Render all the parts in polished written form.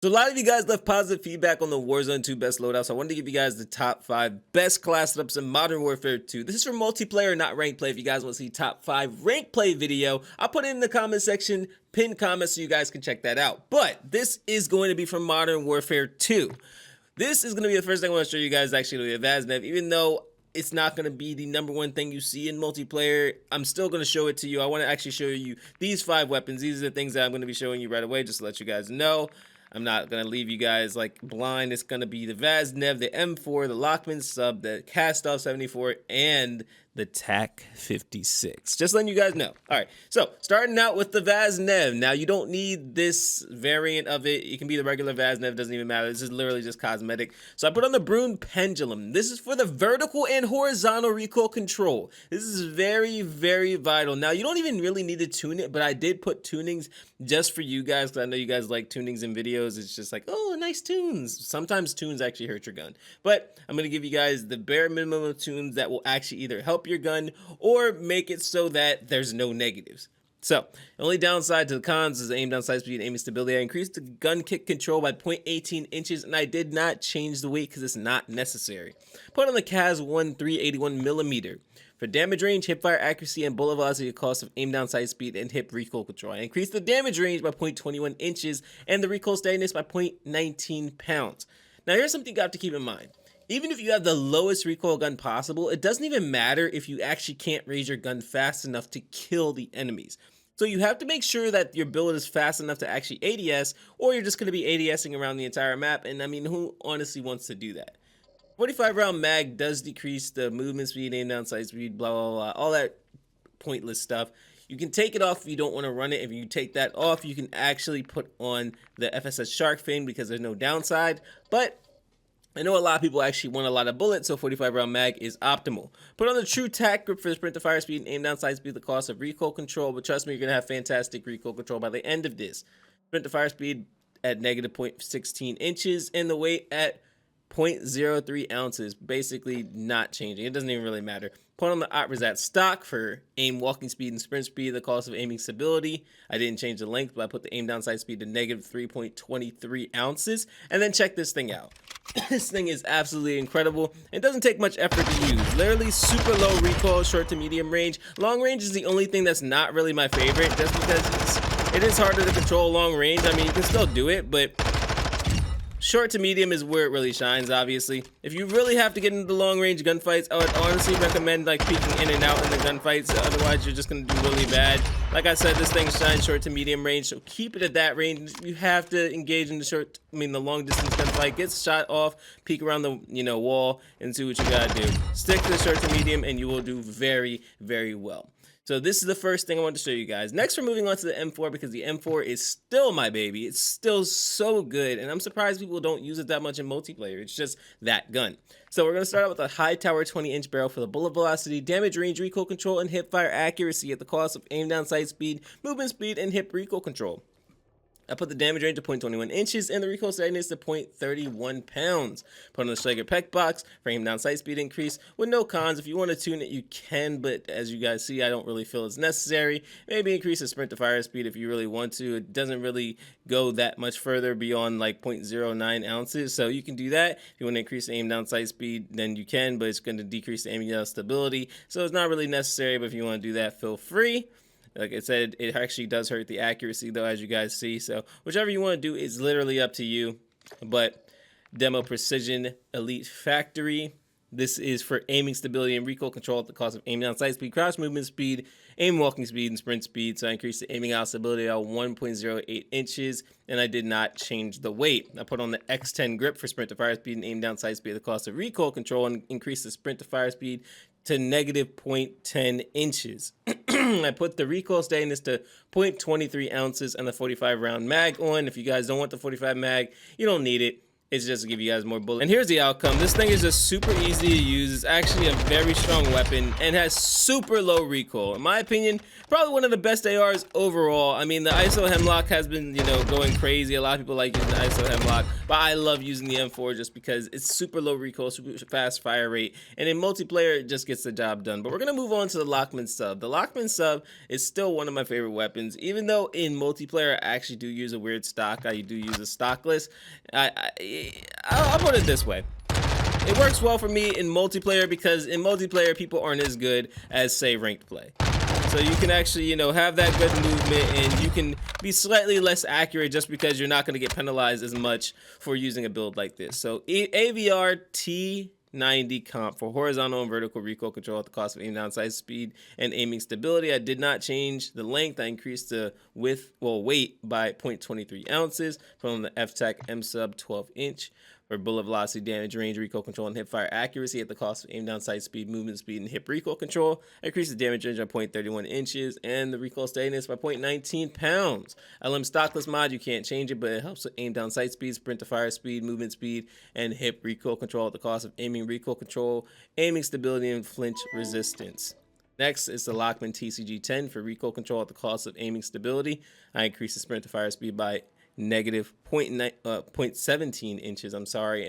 So a lot of you guys left positive feedback on the Warzone 2 best loadouts. So I wanted to give you guys the top 5 best class setups in Modern Warfare 2. This is for multiplayer, not ranked play. If you guys want to see top 5 ranked play video, I'll put it in the comment section, pinned comments, so you guys can check that out. But this is going to be from Modern Warfare 2. This is going to be the first thing I want to show you guys actually with Vaznev, even though it's not going to be the #1 thing you see in multiplayer. I'm still going to show it to you. I want to actually show you these 5 weapons. These are the things that I'm going to be showing you right away, just to let you guys know. I'm not going to leave you guys like blind. It's going to be the Vaznev, the M4, the Lachmann Sub, the Cast-Off 74, and the TAC 56. Just letting you guys know. All right, so starting out with the Vaznev. Now, you don't need this variant of it. It can be the regular Vaznev. Doesn't even matter. This is literally just cosmetic. So I put on the Brune Pendulum. This is for the vertical and horizontal recoil control. This is very, very vital. Now, you don't even really need to tune it, but I did put tunings just for you guys, because I know you guys like tunings in videos. It's just like, oh, nice tunes. Sometimes tunes actually hurt your gun. But I'm going to give you guys the bare minimum of tunes that will actually either help your gun or make it so that there's no negatives. So, the only downside to the cons is the aim down, sight speed, and aiming stability. I increased the gun kick control by 0.18 inches, and I did not change the weight because it's not necessary. Put on the CAS-1 381mm. For damage range, hipfire accuracy, and bullet velocity at cost of aim down, sight speed, and hip recoil control. I increased the damage range by 0.21 inches and the recoil steadiness by 0.19 pounds. Now, here's something you have to keep in mind. Even if you have the lowest recoil gun possible, it doesn't even matter if you actually can't raise your gun fast enough to kill the enemies. So you have to make sure that your build is fast enough to actually ADS, or you're just going to be ADSing around the entire map, and I mean, who honestly wants to do that? 45 round mag does decrease the movement speed, aim down, sight speed, blah, blah, blah, all that pointless stuff. You can take it off if you don't want to run it. If you take that off, you can actually put on the FSS Shark Fin because there's no downside. But I know a lot of people actually want a lot of bullets, so 45 round mag is optimal. Put on the True Tac Grip for the sprint to fire speed and aim down, sight speed, the cost of recoil control. But trust me, you're going to have fantastic recoil control by the end of this. Sprint to fire speed at negative 0.16 inches and the weight at 0.03 ounces, basically not changing. It doesn't even really matter. Put on the Oprazat stock for aim, walking speed, and sprint speed, the cost of aiming stability. I didn't change the length, but I put the aim down sight speed to negative 3.23 ounces. And then check this thing out. This thing is absolutely incredible. It doesn't take much effort to use. Literally super low recoil, short to medium range. Long range is the only thing that's not really my favorite, just because it is harder to control long range. I mean, you can still do it, but short to medium is where it really shines, obviously. If you really have to get into the long-range gunfights, I would honestly recommend like peeking in and out in the gunfights. Otherwise, you're just going to do really bad. Like I said, this thing shines short to medium range, so keep it at that range. You have to engage in the long-distance gunfight. Get shot off, peek around the wall, and see what you got to do. Stick to the short to medium, and you will do very, very well. So this is the first thing I want to show you guys. Next, we're moving on to the M4 because the M4 is still my baby. It's still so good, and I'm surprised people don't use it that much in multiplayer. It's just that gun. So we're going to start out with a high tower 20-inch barrel for the bullet velocity, damage range, recoil control, and hip fire accuracy at the cost of aim down, sight speed, movement speed, and hip recoil control. I put the damage range to 0.21 inches and the recoil steadiness to 0.31 pounds. Put on the Schlegger Peck box for aim down, sight speed increase with no cons. If you want to tune it, you can, but as you guys see, I don't really feel it's necessary. Maybe increase the sprint to fire speed if you really want to. It doesn't really go that much further beyond like 0.09 ounces, so you can do that. If you want to increase the aim down, sight speed, then you can, but it's going to decrease the aiming down stability, so it's not really necessary, but if you want to do that, feel free. Like I said, it actually does hurt the accuracy though, as you guys see. So whichever you want to do is literally up to you. But Demo Precision Elite Factory. This is for aiming stability and recoil control at the cost of aim down, sight speed, crouch movement speed, aim walking speed, and sprint speed. So I increased the aiming out stability at 1.08 inches, and I did not change the weight. I put on the X10 grip for sprint to fire speed and aim down, sight speed at the cost of recoil control, and increased the sprint to fire speed to negative 0.10 inches. I put the recoil steadiness to 0.23 ounces and the 45 round mag on. If you guys don't want the 45 mag, you don't need it. It's just to give you guys more bullets. And here's the outcome. This thing is just super easy to use. It's actually a very strong weapon and has super low recoil. In my opinion, probably one of the best ARs overall. I mean, the ISO Hemlock has been, you know, going crazy. A lot of people like using the ISO Hemlock, but I love using the M4 just because it's super low recoil, super fast fire rate, and in multiplayer, it just gets the job done. But we're gonna move on to the Lachmann Sub. The Lachmann Sub is still one of my favorite weapons, even though in multiplayer, I actually do use a weird stock. I do use a stockless. I'll put it this way. It works well for me in multiplayer because in multiplayer, people aren't as good as, say, ranked play. So you can actually, you know, have that good movement and you can be slightly less accurate just because you're not going to get penalized as much for using a build like this. So AVR T90 comp for horizontal and vertical recoil control at the cost of aim down sight speed and aiming stability. I did not change the length. I increased the weight by 0.23 ounces from the F-Tech M Sub 12-inch for bullet velocity, damage range, recoil control, and hip fire accuracy at the cost of aim down sight speed, movement speed, and hip recoil control. I increased the damage range by 0.31 inches and the recoil steadiness by 0.19 pounds. LM stockless mod, you can't change it, but it helps with aim down sight speed, sprint to fire speed, movement speed, and hip recoil control at the cost of aiming recoil control, aiming stability, and flinch resistance. Next is the Lachmann TCG10 for recoil control at the cost of aiming stability. I increased the sprint to fire speed by negative 0.17 inches, and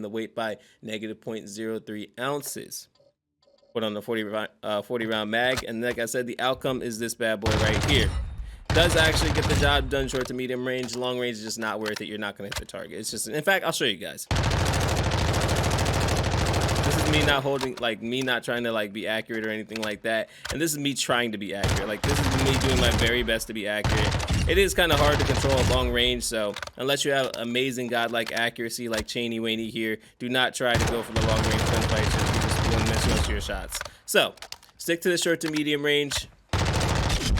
the weight by negative 0.03 ounces. Put on the 40 round mag, and like I said, the outcome is this bad boy right here. Does actually get the job done short to medium range. Long range is just not worth it. You're not going to hit the target. It's just, in fact, I'll show you guys. This is me not holding, like me not trying to like be accurate or anything like that. And this is me trying to be accurate. Like this is me doing my very best to be accurate. It is kind of hard to control at long range, so unless you have amazing godlike accuracy like Cheney Waney here, do not try to go for the long range gunfights. You're just going to miss most of your shots. So stick to the short to medium range.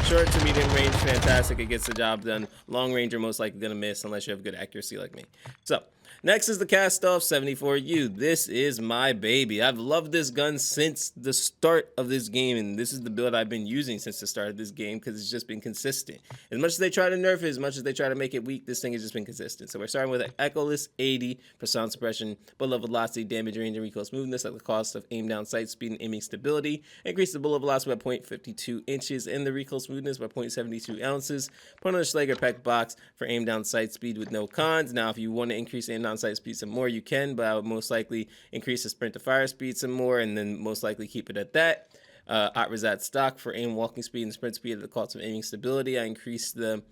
Short to medium range, fantastic. It gets the job done. Long range, you're most likely going to miss unless you have good accuracy like me. So next is the Cast-Off 74U. This is my baby. I've loved this gun since the start of this game, and this is the build I've been using since the start of this game because it's just been consistent. As much as they try to nerf it, as much as they try to make it weak, this thing has just been consistent. So we're starting with an Echoless 80 for sound suppression, bullet velocity, damage range, and recoil smoothness at the cost of aim down sight speed and aiming stability. Increase the bullet velocity by 0.52 inches and the recoil smoothness by 0.72 ounces. Put on a Schlager Peck box for aim down sight speed with no cons. Now, if you want to increase aim down sight speed some more, you can, but I would most likely increase the sprint to fire speed some more and then most likely keep it at that. Atrazat stock for aim walking speed and sprint speed at the cost of aiming stability. I increased the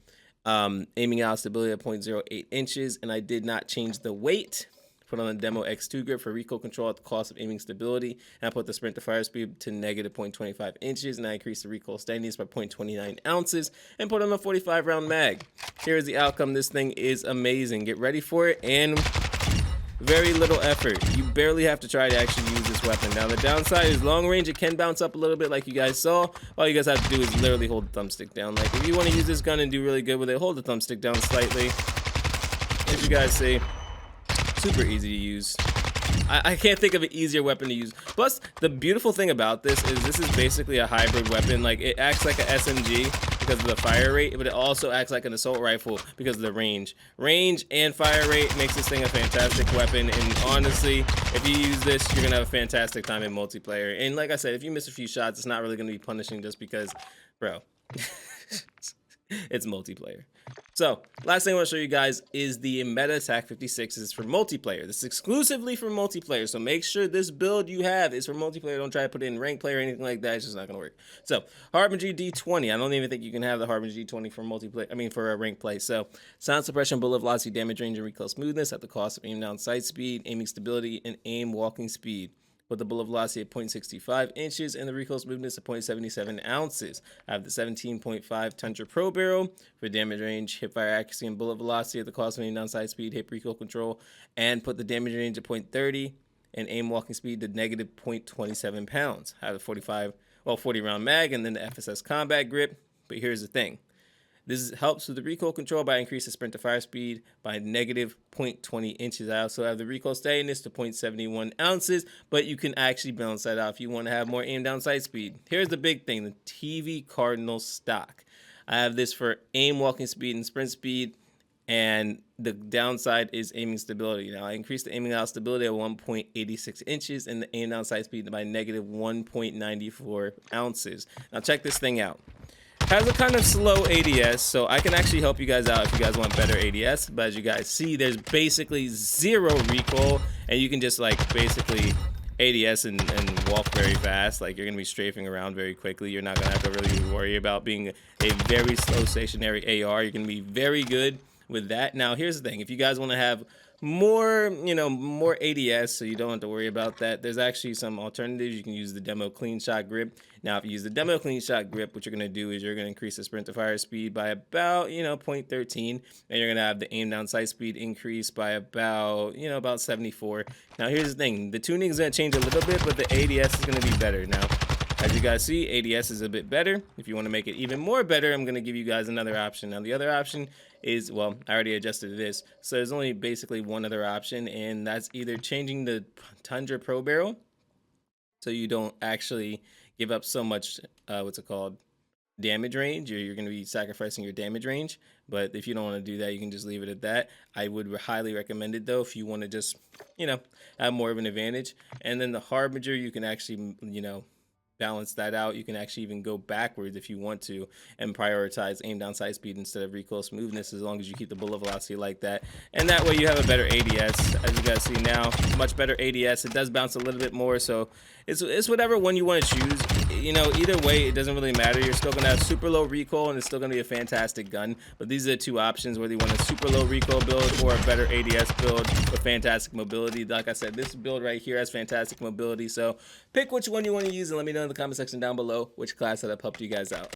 aiming out stability at 0.08 inches and I did not change the weight. Put on a Demo X2 grip for recoil control at the cost of aiming stability. And I put the sprint to fire speed to negative 0.25 inches. And I increased the recoil steadiness by 0.29 ounces. And put on a 45 round mag. Here's the outcome. This thing is amazing. Get ready for it. And very little effort. You barely have to try to actually use this weapon. Now the downside is long range. It can bounce up a little bit like you guys saw. All you guys have to do is literally hold the thumbstick down. Like if you want to use this gun and do really good with it, hold the thumbstick down slightly. As you guys see. Super easy to use. I can't think of an easier weapon to use. Plus, the beautiful thing about this is basically a hybrid weapon. Like, it acts like an SMG because of the fire rate, but it also acts like an assault rifle because of the range. Range and fire rate makes this thing a fantastic weapon, and honestly, if you use this, you're gonna have a fantastic time in multiplayer. And like I said, if you miss a few shots, it's not really gonna be punishing just because, bro, it's multiplayer. So, last thing I want to show you guys is the Meta Attack 56 is for multiplayer. This is exclusively for multiplayer, so make sure this build you have is for multiplayer. Don't try to put it in ranked play or anything like that. It's just not going to work. So, Harbinger D20. I don't even think you can have the Harbinger D20 for multiplayer. I mean, for a ranked play. So, sound suppression, bullet velocity, damage range, and recoil smoothness at the cost of aim down sight speed, aiming stability, and aim walking speed. With the bullet velocity at 0.65 inches and the recoil smoothness at 0.77 ounces. I have the 17.5 Tundra Pro barrel for damage range, hip fire accuracy, and bullet velocity at the cost of aim down sight speed, hip recoil control, and put the damage range at 0.30 and aim walking speed to negative 0.27 pounds. I have the 40 round mag and then the FSS combat grip. But here's the thing. This helps with the recoil control by increasing the sprint to fire speed by negative 0.20 inches. I also have the recoil steadiness to 0.71 ounces, but you can actually balance that out if you want to have more aim down sight speed. Here's the big thing, the TV Cardinal stock. I have this for aim walking speed and sprint speed And the downside is aiming stability. Now I increased the aiming out stability at 1.86 inches and the aim down sight speed by negative 1.94 ounces. Now check this thing out. Has a kind of slow ADS, so I can actually help you guys out if you guys want better ADS. But as you guys see, there's basically zero recoil, and you can just like basically ADS and walk very fast. Like you're gonna be strafing around very quickly. You're not gonna have to really worry about being a very slow stationary AR. You're gonna be very good with that. Now here's the thing: if you guys want to have more, more ADS, so you don't have to worry about that, there's actually some alternatives. You can use the demo clean shot grip. Now if you use the demo clean shot grip, what you're going to do is you're going to increase the sprint to fire speed by about 0.13, and you're going to have the aim down sight speed increase by about about 74. Now here's the thing: the tuning is going to change a little bit, but the ADS is going to be better. Now as you guys see, ADS is a bit better. If you want to make it even more better, I'm going to give you guys another option. Now the other option is, well, I already adjusted this, so there's only basically one other option, and that's either changing the Tundra Pro barrel so you don't actually give up so much damage range. You're going to be sacrificing your damage range, but if you don't want to do that, you can just leave it at that. I would highly recommend it though if you want to just have more of an advantage. And then the Harbinger, you can actually balance that out. You can actually even go backwards if you want to and prioritize aim down sight speed instead of recoil smoothness, as long as you keep the bullet velocity like that. And that way you have a better ADS. As you guys see now, much better ADS. It does bounce a little bit more, so it's whatever one you want to choose. Either way, it doesn't really matter. You're still going to have super low recoil, and it's still going to be a fantastic gun. But these are the two options, whether you want a super low recoil build or a better ADS build with fantastic mobility. Like I said, this build right here has fantastic mobility, so pick which one you want to use and let me know in the comment section down below which class setup helped you guys out.